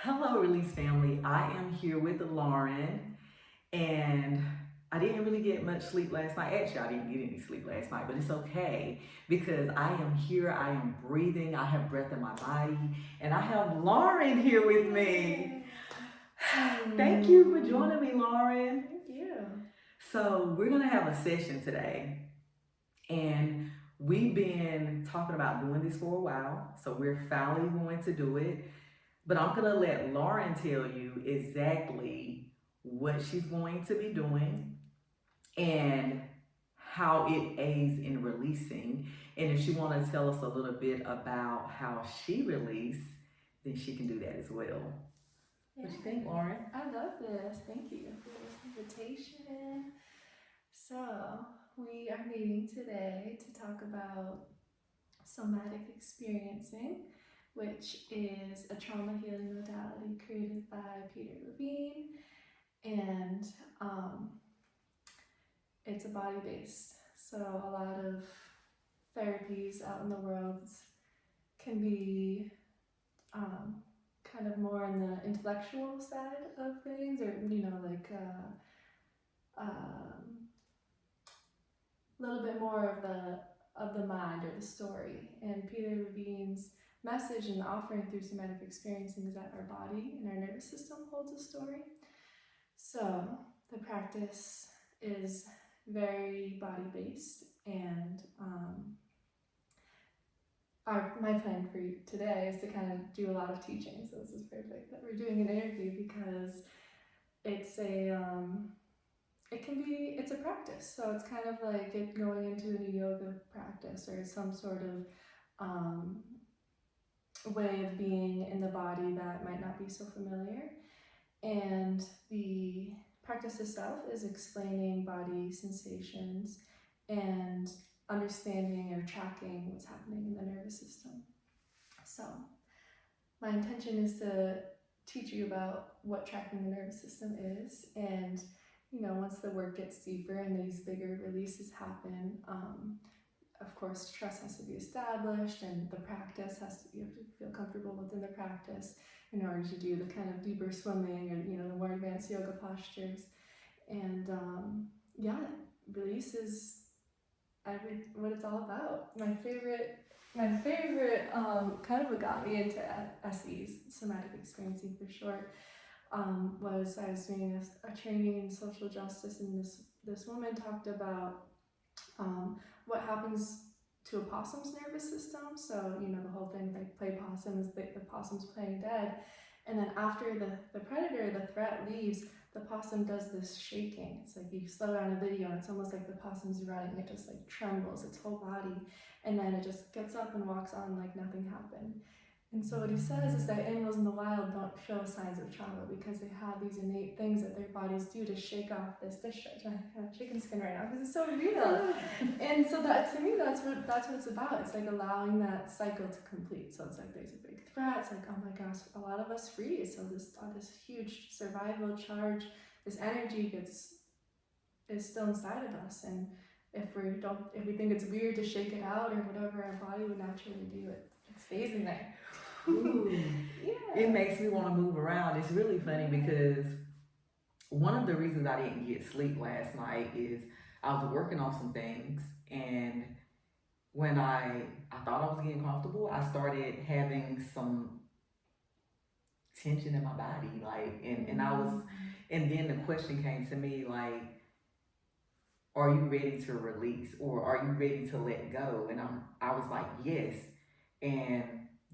Hello, Release family. I am here with Lauren, and I didn't really get much sleep last night. Actually, I didn't get any sleep last night, but it's okay because I am here. I am breathing. I have breath in my body, and I have Lauren here with me. Thank you for joining me, Lauren. Thank you. So, we're going to have a session today, and we've been talking about doing this for a while. So, we're finally going to do it. But I'm going to let Lauren tell you exactly what she's going to be doing and how it aids in releasing. And if she wants to tell us a little bit about how she released, then she can do that as well. What you think, Lauren? I love this. Thank you for this invitation. So, we are meeting today to talk about somatic experiencing, which is a trauma healing modality created by Peter Levine, and it's a body based. So, a lot of therapies out in the world can be kind of more on the intellectual side of things, or like a little bit more of the mind or the story. And Peter Levine's message and the offering through somatic experiencing is that our body and our nervous system holds a story. So the practice is very body based, and my plan for you today is to kind of do a lot of teaching. So this is perfect that we're doing an interview because it's it's a practice. So it's kind of like it going into a new yoga practice or some sort of way of being in the body that might not be so familiar. And the practice itself is explaining body sensations and understanding or tracking what's happening in the nervous system. So my intention is to teach you about what tracking the nervous system is, and once the work gets deeper and these bigger releases happen, of course trust has to be established, and the practice you have to feel comfortable within the practice in order to do the kind of deeper swimming or the more advanced yoga postures. And release is what it's all about. My favorite kind of what got me into SEs, somatic experiencing for short, was I was doing a training in social justice, and this woman talked about what happens to a possum's nervous system. So the whole thing, like play possum, is the possum's playing dead, and then after the predator, the threat leaves, the possum does this shaking. It's like you slow down a video and it's almost like the possum's running. It just like trembles, its whole body, and then it just gets up and walks on like nothing happened. And so what he says is that animals in the wild don't show signs of trauma because they have these innate things that their bodies do to shake off this chicken skin right now because it's so real. And so that, to me, that's what it's about. It's like allowing that cycle to complete. So it's like there's a big threat. It's like, oh my gosh, a lot of us freeze. So this huge survival charge, this energy is still inside of us, and if we think it's weird to shake it out or whatever our body would naturally do, it stays in there. Ooh, Yeah. it makes me want to move around. It's really funny because one of the reasons I didn't get sleep last night is I was working on some things, and when I thought I was getting comfortable, I started having some tension in my body, like, and I was, and then the question came to me like, are you ready to release, or are you ready to let go? And I was like, yes. And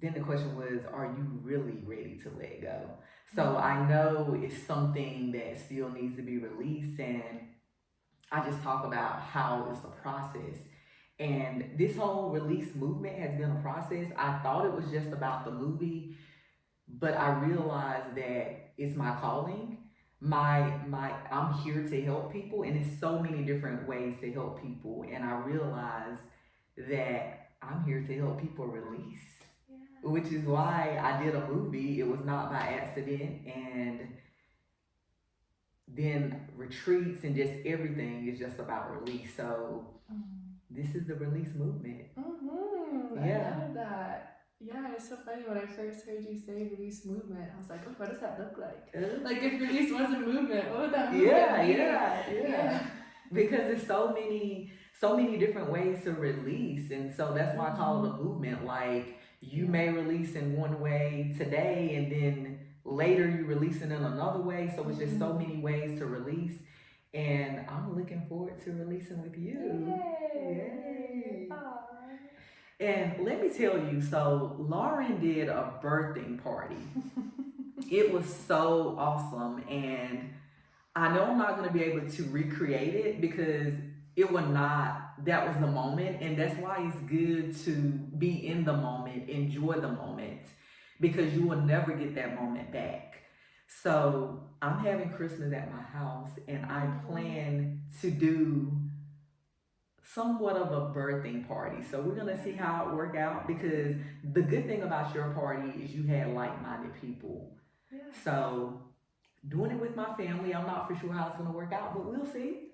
then the question was, are you really ready to let go? So I know it's something that still needs to be released, and I just talk about how it's a process. And this whole release movement has been a process. I thought it was just about the movie, but I realized that it's my calling. My I'm here to help people, and there's so many different ways to help people. And I realized that I'm here to help people release. Yeah. Which is why I did a movie. It was not by accident, and then retreats and just everything is just about release. So this is the release movement. Mm-hmm. Yeah. I love that. Yeah, it's so funny. When I first heard you say release movement, I was like, oh, what does that look like? Uh, Like, if release was a movement, what would that movement yeah, be? yeah. Because there's so many different ways to release, and so that's why I call it a movement. Like you may release in one way today, and then later you releasing in another way. So it's just so many ways to release, and I'm looking forward to releasing with you. Yay! Yay! Aww. And let me tell you, so Lauren did a birthing party. It was so awesome, and I know I'm not going to be able to recreate it because it was not, that was the moment. And that's why it's good to be in the moment, enjoy the moment, because you will never get that moment back. So I'm having Christmas at my house, and I plan to do somewhat of a birthing party. So we're going to see how it work out, because the good thing about your party is you had like-minded people. Yeah. So doing it with my family, I'm not for sure how it's gonna work out, but we'll see.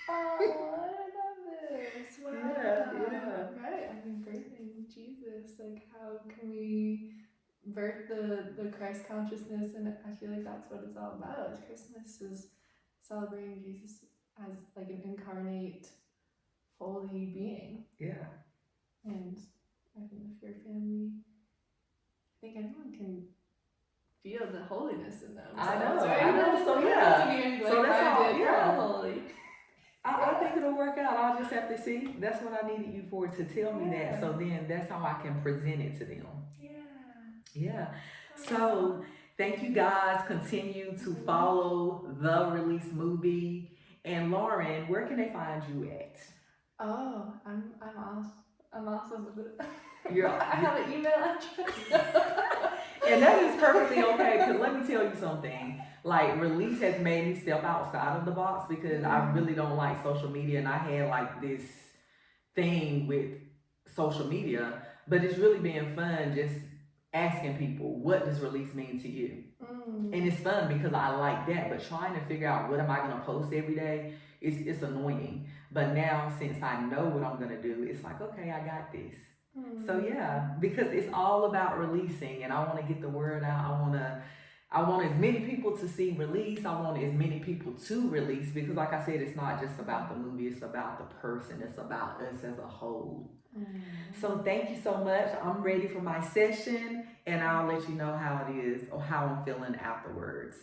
Oh, I love this. Wow. Yeah. Right. I mean, birthing Jesus. Like, how can we birth the Christ consciousness? And I feel like that's what it's all about. Christmas is celebrating Jesus as like an incarnate, holy being. Yeah. And I think if your family, I think anyone can feel the holiness in them. I know. So So yeah. So that's all. Yeah. holy. I think it'll work out. I'll just have to see. That's what I needed you for, to tell me that. Yeah. So then that's how I can present it to them. Yeah. Yeah. So thank you guys. Continue to follow the Release Movie. And Lauren, where can they find you at? Oh, I'm awesome with it. You're, I have an email address. And that is perfectly okay, because let me tell you something. Like, Release has made me step outside of the box, because I really don't like social media, and I had like this thing with social media, but it's really been fun just asking people, what does release mean to you? And it's fun because I like that, but trying to figure out what am I gonna post every day, it's annoying. But now, since I know what I'm gonna do, it's like, okay, I got this. So yeah, because it's all about releasing, and I want to get the word out. I want as many people to see Release. I want as many people to release, because like I said, it's not just about the movie, it's about the person. It's about us as a whole. So thank you so much. I'm ready for my session, and I'll let you know how it is or how I'm feeling afterwards.